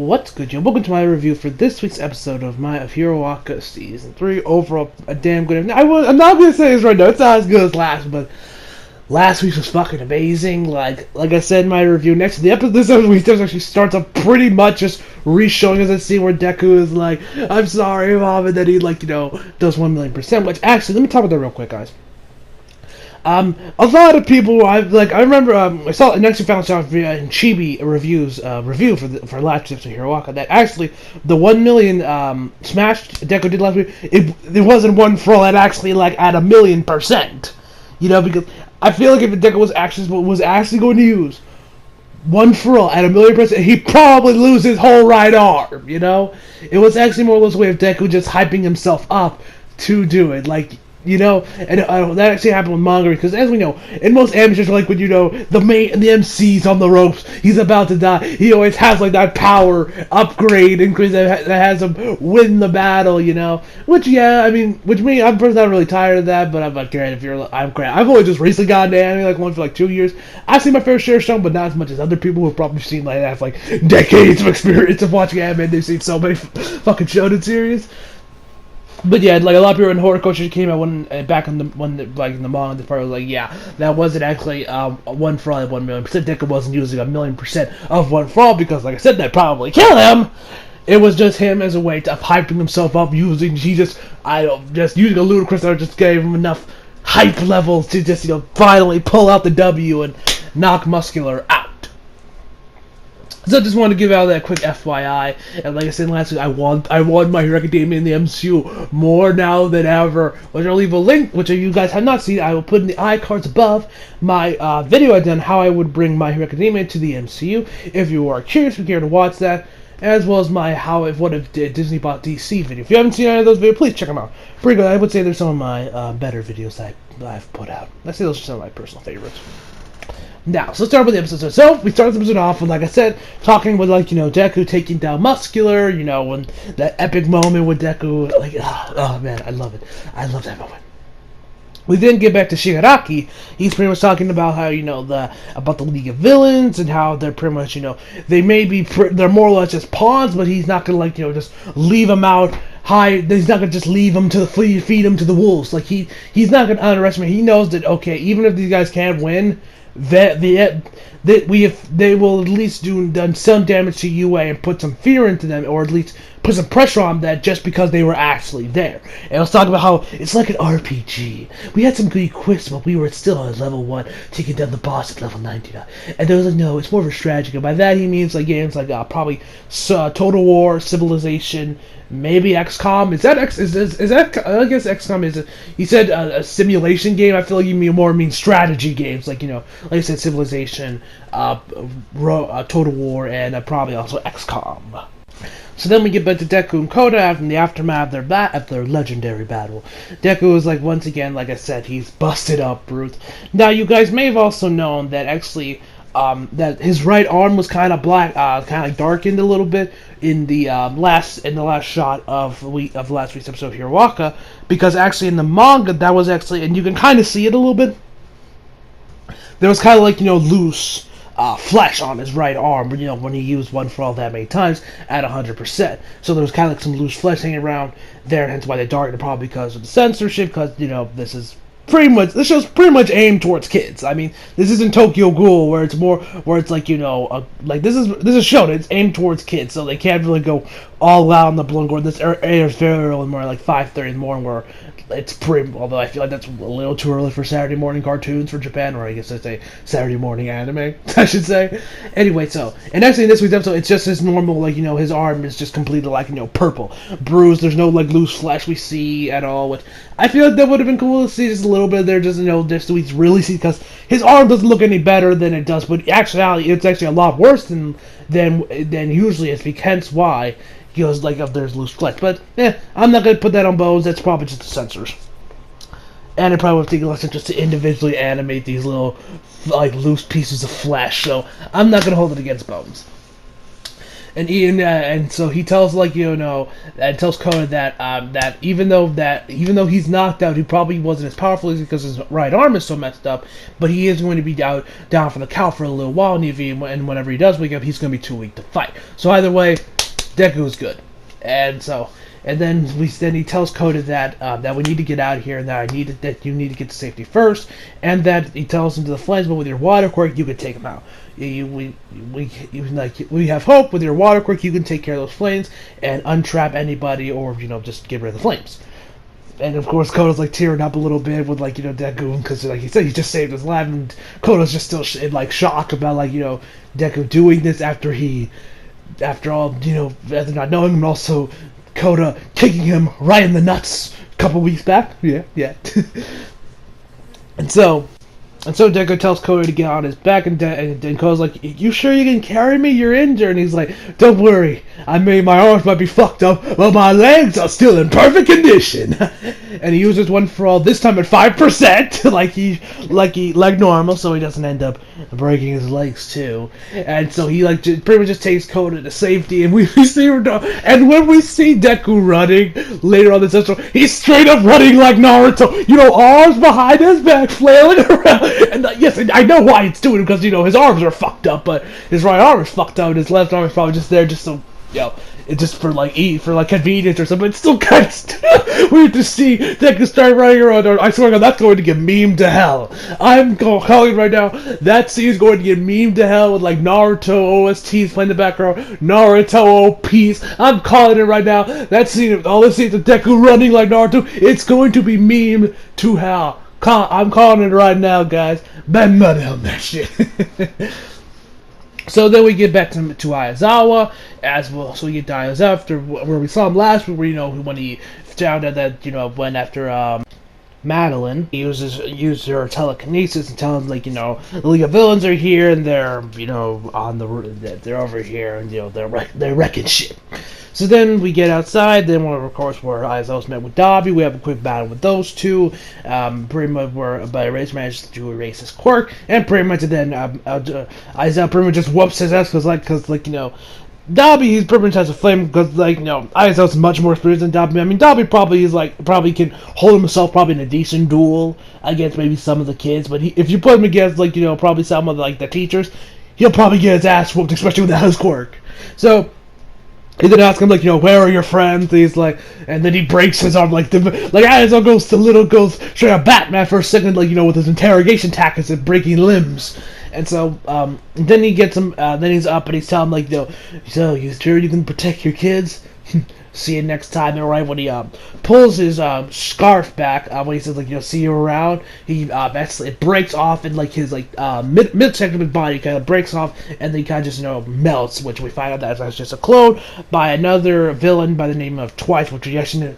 What's good, yo? Welcome to my review for this week's episode of Hiroaka Season 3. Overall, a damn good. I'm not gonna say this right now. It's not as good as last, but last week was fucking amazing. Like I said in my review, this week's episode actually starts up pretty much just re-showing us a scene where Deku is like, "I'm sorry, Mom," and then he does 1,000,000%. Which actually, let me talk about that real quick, guys. A lot of people, I remember, I saw, and actually found out in Chibi review for last episode of Hiroaka that actually the 1,000,000 Smash Deku did last week, it wasn't one for all, it actually at 1,000,000%, because I feel like if Deku was actually going to use one for all at 1,000,000%, he'd probably lose his whole right arm. It was actually more or less a way of Deku just hyping himself up to do it, and that actually happened with manga, because as we know, in most amateurs, when the MC's on the ropes, he's about to die, he always has that power upgrade increase that has him win the battle, which me, I'm personally not really tired of that, but I'm like, great, I'm great. I've only just recently gotten to anime, one for 2 years. I've seen my fair share of some, but not as much as other people who've probably seen have decades of experience of watching anime, and they've seen so many fucking shonen series. But yeah, a lot of people in horror culture came out back in the manga, the part was yeah, that wasn't actually one for all at 1,000,000%. Deku wasn't using 1,000,000% of one for all because, like I said, that'd probably kill him. It was just him as a way of hyping himself up, using using a ludicrous that just gave him enough hype levels to just finally pull out the W and knock Muscular out. So I just wanted to give out that quick FYI, and like I said last week, I want My Hero Academia in the MCU more now than ever. Which I'll leave a link, which if you guys have not seen, I will put in the iCards above my video I done how I would bring My Hero Academia to the MCU. If you are curious, you care to watch that, as well as my what if Disney bought DC video. If you haven't seen any of those videos, please check them out. Pretty good. I would say they're some of my better videos that I've put out. I'd say those are some of my personal favorites. Now, so let's start with the episode. So, we start the episode off with, like I said, talking with, Deku taking down Muscular, when that epic moment with Deku, oh man, I love it. I love that moment. We then get back to Shigaraki. He's pretty much talking about how, about the League of Villains, and how they're pretty much, they may be, they're more or less just pawns, but he's not gonna, just leave them out high. He's not gonna just leave them to feed them to the wolves. He's not gonna underestimate. He knows that, okay, even if these guys can't win, they will at least done some damage to UA and put some fear into them, or at least put some pressure on that just because they were actually there. And let's talk about how it's like an RPG. We had some good equips, but we were still on level 1, taking down the boss at level 99. And they was no, it's more of a strategy. And by that he means games probably Total War, Civilization, maybe XCOM. Is that I guess XCOM is he said a simulation game. I feel like you mean strategy games, like I said, Civilization, Total War, and probably also XCOM. So then we get back to Deku and Koda in the aftermath of their legendary battle. Deku is once again, like I said, he's busted up Ruth. Now you guys may have also known that actually that his right arm was kind of black, kind of darkened a little bit in the last shot of last week's episode of Hiroaka, because actually in the manga that was actually, and you can kind of see it a little bit, there was kind of loose flesh on his right arm, when he used one for all that many times at 100%. So there was kind of some loose flesh hanging around there, hence why they darkened it, probably because of the censorship, because this show's pretty much aimed towards kids. I mean, this isn't Tokyo Ghoul where it's this is shown. It's aimed towards kids, so they can't really go all out on the blood gore. This airs very early, more 5:30 in the morning, where it's although I feel like that's a little too early for Saturday morning cartoons for Japan, or I guess I'd say Saturday morning anime, I should say. Anyway, and actually in this week's episode, it's just his normal, his arm is just completely purple, bruised. There's no loose flesh we see at all, which I feel like that would have been cool to see just a little bit there, just just so we really see, because his arm doesn't look any better than it does, but actually it's actually a lot worse than usually it's, hence why he goes if there's loose flesh. But I'm not gonna put that on Bones. That's probably just the censors. And it probably would take less interest to individually animate these little loose pieces of flesh. So I'm not gonna hold it against Bones. And Ian, and so he tells and tells Koda that even though he's knocked out, he probably wasn't as powerful because his right arm is so messed up. But he is going to be down for the count for a little while, and whenever he does wake up, he's going to be too weak to fight. So either way, Deku's good. And then he tells Kota that that we need to get out of here, and that you need to get to safety first, and that he tells him to the flames, but with your water quirk you can take them out. We have hope with your water quirk you can take care of those flames and untrap anybody, or just get rid of the flames. And of course Kota's like tearing up a little bit with Deku, because like he said, he just saved his life, and Kota's just still in shock about Deku doing this after all, after not knowing him, and also Kota kicking him right in the nuts a couple weeks back. Yeah. and so Deku tells Kota to get on his back, and Kota's like, "You sure you can carry me? You're injured." And he's like, "Don't worry. My arms might be fucked up, but my legs are still in perfect condition." And he uses one for all, this time at 5%, like normal, so he doesn't end up breaking his legs too. And so he pretty much just takes Kota to safety, and we see him. And when we see Deku running later on this episode, he's straight up running like Naruto. Arms behind his back, flailing around. And yes, I know why it's doing it, because his arms are fucked up, but his right arm is fucked up, and his left arm is probably just there just so it's just for convenience or something. It's still kind of weird to see Deku start running around. I swear to God, that's going to get memed to hell. I'm calling right now. That scene is going to get memed to hell with Naruto OSTs playing in the background. Naruto OPs. I'm calling it right now. That scene, all the scenes of Deku running like Naruto, it's going to be memed to hell. I'm calling it right now, guys. Ben money on that shit. So then we get back to Aizawa as well. So we get to Aizawa after where we saw him last week, where when he found out that went after Madeline, he used her telekinesis and tell him the League of Villains are here, and they're they're over here, and they're wrecking shit. So then we get outside. Then, of course, where Aizawa's met with Dabi, we have a quick battle with those two. Pretty much where Erase managed to erase his quirk, and pretty much then Aizawa pretty much just whoops his ass because Dabi, he's pretty much has a flame because Aizawa's much more experienced than Dabi. I mean, Dabi probably can hold himself probably in a decent duel against maybe some of the kids, but if you put him against probably some of the teachers, he'll probably get his ass whooped, especially without his quirk. So he then asks him where are your friends? He's like, and then he breaks his arm Aizawa goes straight up Batman for a second, with his interrogation tactics of breaking limbs. And so then he gets him. Then he's up and he's telling him so you sure you can protect your kids? See you next time. And right when he pulls his scarf back, when he says see you around, he it breaks off, and his midsection of his body kind of breaks off, and then he kind of just melts, which we find out that's just a clone by another villain by the name of Twice, which we actually. And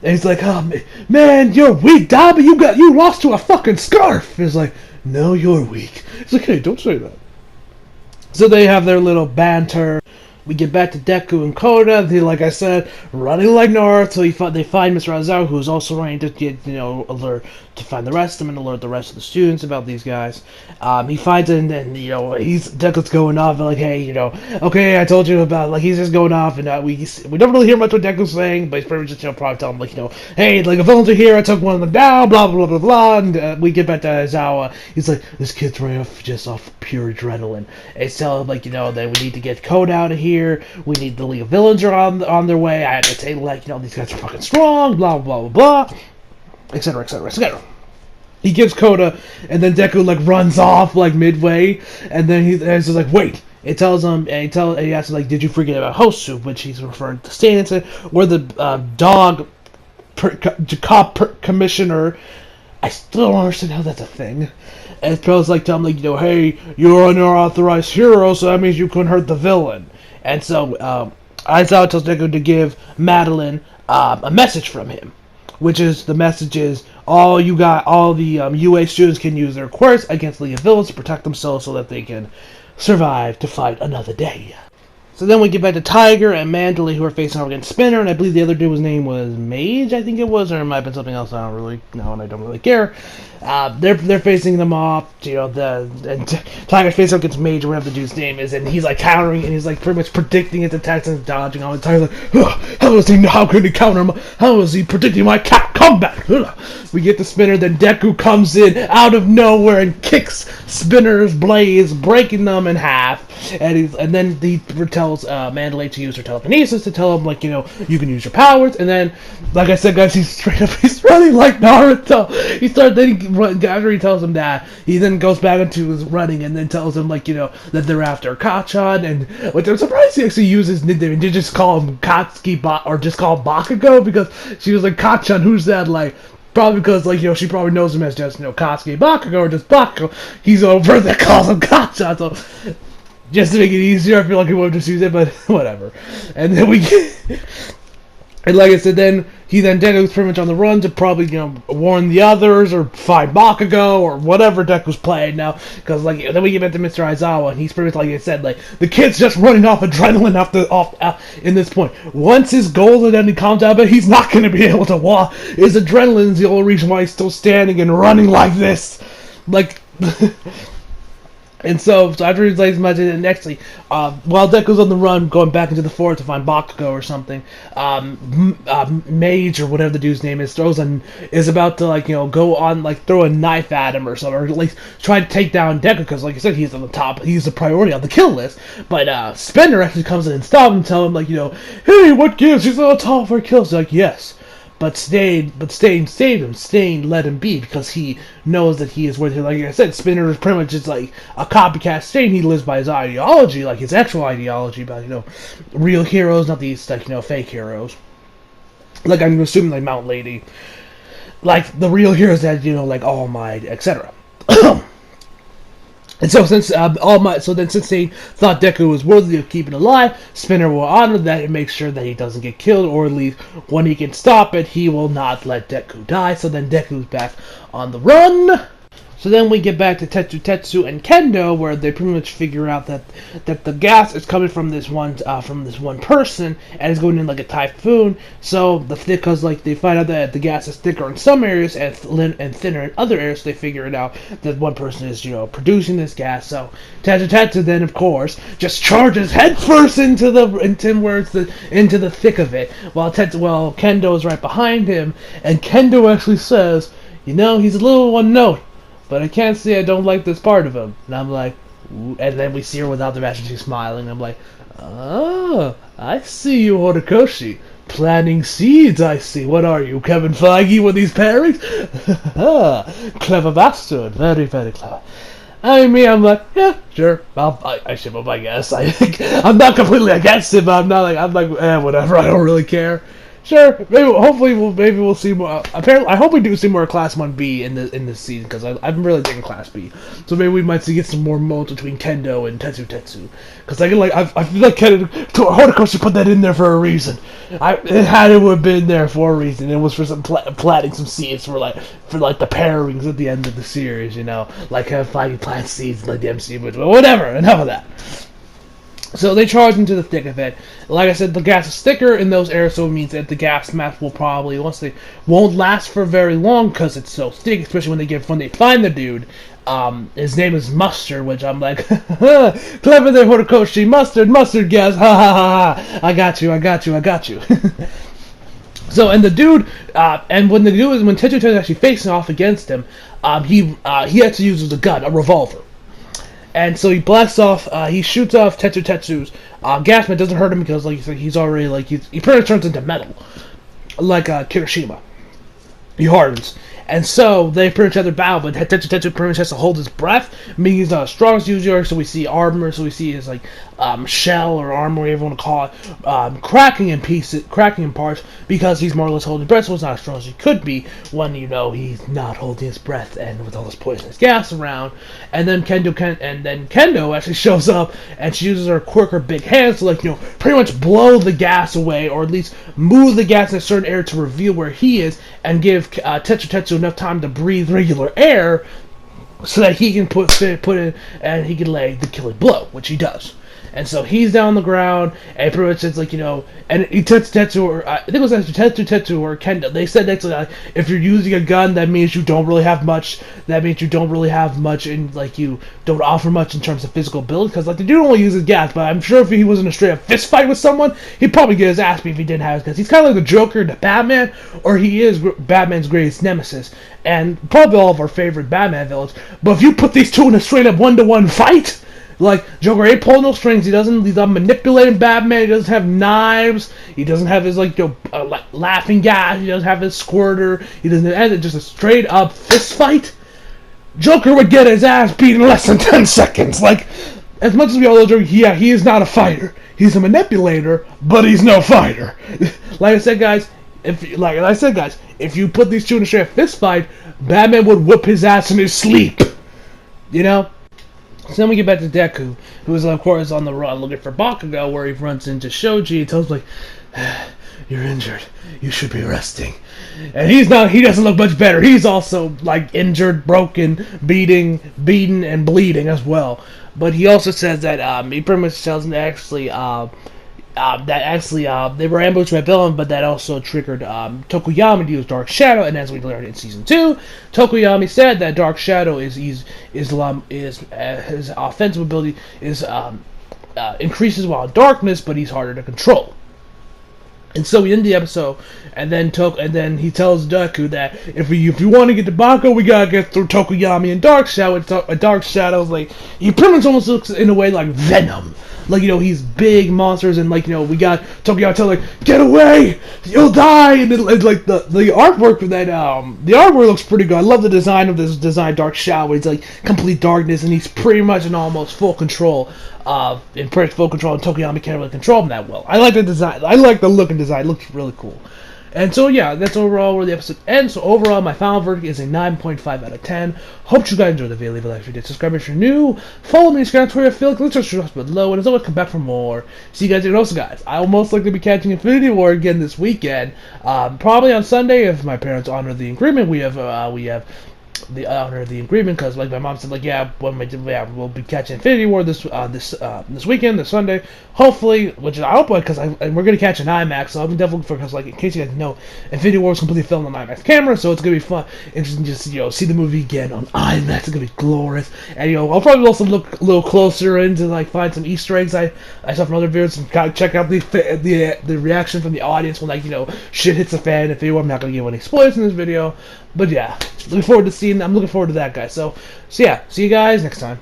he's like, "Oh man, you're weak, Dabi. You lost to a fucking scarf." And he's like, "No, you're weak." It's like, "Hey, don't say that." So they have their little banter. We get back to Deku and Kota. They, like I said, running like Naruto. They find Mr. Aizawa, who's also running to get, alert to find the rest of them and alert the rest of the students about these guys. He finds it, and then, Deku's going off, and hey, okay, I told you about, he's just going off, and we don't really hear much what Deku's saying, but he's pretty much just, probably telling him, hey, the villains are here, I took one of them down, blah, blah, blah, blah, and we get back to Aizawa. He's like, this kid's running off pure adrenaline. And he's telling him, that we need to get Kota out of here. We need the League of Villains are on their way. I had to say, these guys are fucking strong, blah, blah, blah, blah, etc., etc., etc. He gives Kota, and then Deku, runs off, midway, and then he's just like, wait. It tells him, and he asks him, did you forget about Hosu, which he's referring to Stanton, where the dog cop commissioner, I still don't understand how that's a thing. And it tells telling him, hey, you're an unauthorized hero, so that means you couldn't hurt the villain. And so, Aizawa tells Deku to give Madeline a message from him, which is, the message is, all the UA students can use their quirks against League of Villains to protect themselves so that they can survive to fight another day. So then we get back to Tiger and Mandalay, who are facing off against Spinner, and I believe the other dude's name was Mage, I think it was, or it might have been something else, I don't really know, and I don't really care. They're facing them off, and Tiger's facing up against Mage, or whatever the dude's name is, and he's countering, and he's pretty much predicting its attacks and dodging all the time. He's how can he counter him? How is he predicting my comeback? We get the Spinner, then Deku comes in out of nowhere and kicks Spinner's blades, breaking them in half, and then he tells tells Mandalay to use her telekinesis to tell him, like, you know, you can use your powers. And then, like I said, guys, he's running like Naruto. After he tells him that, he then goes back into his running and then tells him, like, you know, that they're after Kacchan, and which I'm surprised he actually uses nickname and did just call him Katsuki or just call him Bakugo, because she was like, Kacchan, who's that? Like, probably because, like, you know, she probably knows him as just, you know, Katsuki Bakugo or just Bakugo. He's the only person that calls him Kacchan, so just to make it easier, I feel like he would just use it, but whatever. And then and like I said, Deku's pretty much on the run to probably, you know, warn the others or find Bakugo or whatever Deku's playing now. Because, like, then we get back to Mr. Aizawa, and he's pretty much, like I said, like, the kid's just running off adrenaline in this point. Once his goal identity comes out, but he's not going to be able to walk. His adrenaline is the only reason why he's still standing and running like this. Like... And so after he's like much in next, while Deku's on the run, going back into the forest to find Bakugo or something, Mage or whatever the dude's name is is about to, like, you know, go on, like, throw a knife at him or something, or like try to take down Deku, because, like I said, he's on the top, he's the priority on the kill list. But Spinner actually comes in and stops him, and tell him, like, you know, hey, what gives? He's on the top for kills. Like, yes. But Stain saved him. Stain let him be because he knows that he is worth it. Like I said, Spinner is pretty much just like a copycat Stain. He lives by his ideology, like his actual ideology about, you know, real heroes, not these, like, you know, fake heroes. Like, I'm assuming, like, Mount Lady. Like, the real heroes that, you know, like All Might, etc. And so since since they thought Deku was worthy of keeping alive, Spinner will honor that and make sure that he doesn't get killed, or at least when he can stop it, he will not let Deku die. So then Deku's back on the run. So then we get back to Tetsu and Kendo, where they pretty much figure out that the gas is coming from this one person, and it's going in like a typhoon. So because, like, they find out that the gas is thicker in some areas and thinner in other areas, so they figure it out that one person is, you know, producing this gas. So Tetsu then, of course, just charges headfirst into the thick of it, while Kendo is right behind him, and Kendo actually says, you know, he's a little one note, but I can't say I don't like this part of him. And I'm like, ooh. And then we see her without the mask, and she's smiling. I'm like, oh, I see you, Horikoshi. Planting seeds, I see. What are you, Kevin Feige, with these pairings? Clever bastard. Very, very clever. I mean, I'm like, yeah, sure. I ship him, I guess. I'm not completely against it, but I'm like, whatever. I don't really care. Sure, maybe we'll see more. Apparently, I hope we do see more Class 1B in this season, because I'm really digging Class B. So maybe we might get some more modes between Kendo and Tetsu. Because I feel like Horikoshi put that in there for a reason. It had to have been there for a reason. It was for some planting some seeds for the pairings at the end of the series, you know, like Feige plant seeds like the MCU, but whatever. Enough of that. So they charge into the thick of it. Like I said, the gas is thicker in those areas, so it means that the gas mask will probably, once they won't last for very long because it's so thick, especially when they find the dude. His name is Mustard, which I'm like, clever there, Horikoshi. Mustard gas, ha ha ha ha. I got you. So, and the dude, when Tetsu is actually facing off against him, he actually uses a gun, a revolver. And so he blasts off, he shoots off Tetsu's gas, but it doesn't hurt him because, like, he's already, like, he pretty much turns into metal. Like Kirishima. He hardens. And so they pretty much have their battle, but Tetsu pretty much has to hold his breath. Meaning he's not as strong as usual, so we see armor, so we see his, like, shell or armor, whatever you want to call it, cracking in parts, because he's more or less holding his breath, so it's not as strong as he could be when, you know, he's not holding his breath and with all this poisonous gas around. And then Kendo actually shows up, and she uses her quirk, her big hands, to, like, you know, pretty much blow the gas away, or at least move the gas in a certain area to reveal where he is, and give Tetsu enough time to breathe regular air so that he can put in and he can lay the killing blow, which he does. And so he's down on the ground, and pretty much it's like, you know, and he Tetsu, or I think it was actually Tetsu or Kendo. They said that, like, if you're using a gun, that means you don't really have much. That means you don't really have much, and, like, you don't offer much in terms of physical ability. Because, like, the dude only uses gas, but I'm sure if he was in a straight up fist fight with someone, he'd probably get his ass beat if he didn't have his gas. He's kind of like the Joker to Batman, or he is Batman's greatest nemesis, and probably all of our favorite Batman villains. But if you put these two in a straight up 1-to-1 fight, Like, Joker ain't pulling no strings. He's not manipulating Batman. He doesn't have knives. He doesn't have his, like, laughing gas. He doesn't have his squirter. He doesn't have it. Just a straight up fist fight. Joker would get his ass beat in less than 10 seconds. Like, as much as we all know Joker, yeah, he is not a fighter. He's a manipulator, but he's no fighter. Like I said, guys, if you put these two in a straight fist fight, Batman would whoop his ass in his sleep. You know? So then we get back to Deku, who is, of course, on the run looking for Bakugo, where he runs into Shoji and tells him, like, you're injured. You should be resting. And he doesn't look much better. He's also, like, injured, broken, beaten, and bleeding as well. But he also says that, he pretty much tells him that they were ambushed by a villain, but that also triggered Tokuyama to use Dark Shadow, and as we learned in Season 2, Tokuyama said that Dark Shadow his offensive ability increases while in darkness, but he's harder to control. And so we end the episode, and then he tells Deku that if you want to get to Bakugo, we gotta get through Tokuyama and Dark Shadow. Dark Shadow's like, he pretty much almost looks in a way like Venom. Like, he's big monsters, and, like, we got Tokuyama telling, like, get away, you'll die, and like, the artwork for that, the artwork looks pretty good. I love the design of this Dark Shadow. It's, like, complete darkness, and he's pretty much in almost full control, and Tokuyama can't really control him that well. I like the design, I like the look and design, it looks really cool. And so, yeah, that's overall where the episode ends. So, overall, my final verdict is a 9.5 out of 10. Hope you guys enjoyed the video. Leave a like if you did. Subscribe if you're new. Follow me on Instagram, Twitter, Phil. Links are below. And as always, come back for more. See you guys. And also, guys, I will most likely be catching Infinity War again this weekend. Probably on Sunday if my parents honor the agreement. We have the honor of the agreement, because, like, my mom said, like, we'll be catching Infinity War this weekend, this Sunday, hopefully, which I hope, because we're gonna catch an IMAX, so I'm definitely looking for, because, like, in case you guys know, Infinity War is completely filmed on IMAX camera, so it's gonna be fun, interesting, just see the movie again on IMAX. It's gonna be glorious. And I'll probably also look a little closer into, like, find some Easter eggs I saw from other videos, and kind of check out the reaction from the audience when, like, shit hits the fan. If I'm not gonna give any spoilers in this video, but yeah, I'm looking forward to that, guys. So yeah, see you guys next time.